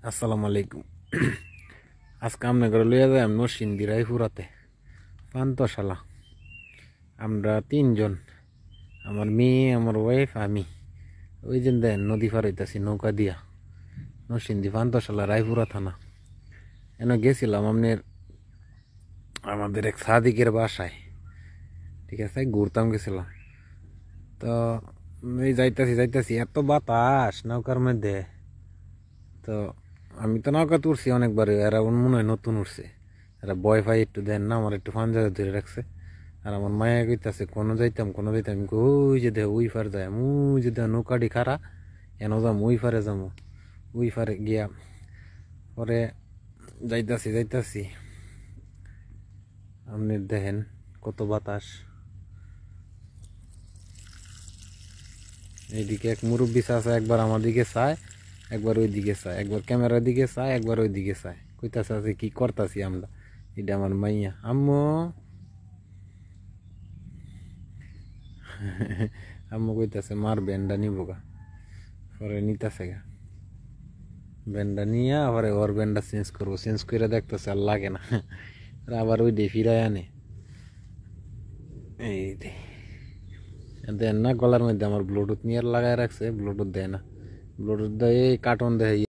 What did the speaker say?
আসসালামু আলাইকুম। আজকে আমরা করে লইয়া যাই নরসিংদী রায়পুরাতে পান্তশালা। আমরা তিনজন, আমার মেয়ে, আমার ওয়াইফ, আমি। ওই যে দেন নদী পার হইতাছি নৌকা দিয়া, নরসিংদী পান্তশালা রায়পুরা থানা। এনে গেছিলাম আমাদের এক সাদিকের বাসায়, ঠিক আছে, ঘুরতাম গেছিলাম। তো এই যাইতাছি এত বাতাস নৌকার মধ্যে। তো আমি তো নৌকা তুলছি অনেকবার, এরা মনে হয় নতুন উঠছে, এরা ভয় পাই একটু দেন না, আমার একটু পাঞ্জাবে ধরে রাখছে। আর আমার মায়া কইতাছে কোনো যাইতাম আমি কই, ওই যে দেহ ওই ফার যায়, ওই যে দেহ নৌকাটি খারা, এন যাম ওই ফারে যাবো। ওই ফারে গিয়া পরে যাইতাছি আপনি দেখেন কত বাতাস। এইদিকে এক মুরব্বী আছে, একবার আমার দিকে চায়, একবার ওই দিকে চায়, একবার ক্যামেরার দিকে চায়, একবার ওই দিকে চায়, কইতাছে আছে কি করতাছি আমরা। এটা আমার মাইয়া আম্মু। আম্মু কইতাছে মার ব্যান্ডা নিবো গা, পরে নিতাছে গা ব্যান্ডা নিয়ে, আবার ওর ব্যান্ডা চেঞ্জ করে দেখতেছে আর লাগে না, আবার ওই ডে ফিরায় আনে। এই দেন না, গলার মধ্যে আমার ব্লুটুথ নিয়ে লাগাই রাখছে, ব্লুটুথ দেয় না, ব্লুটুথ দেয় কার্টুন দেয়।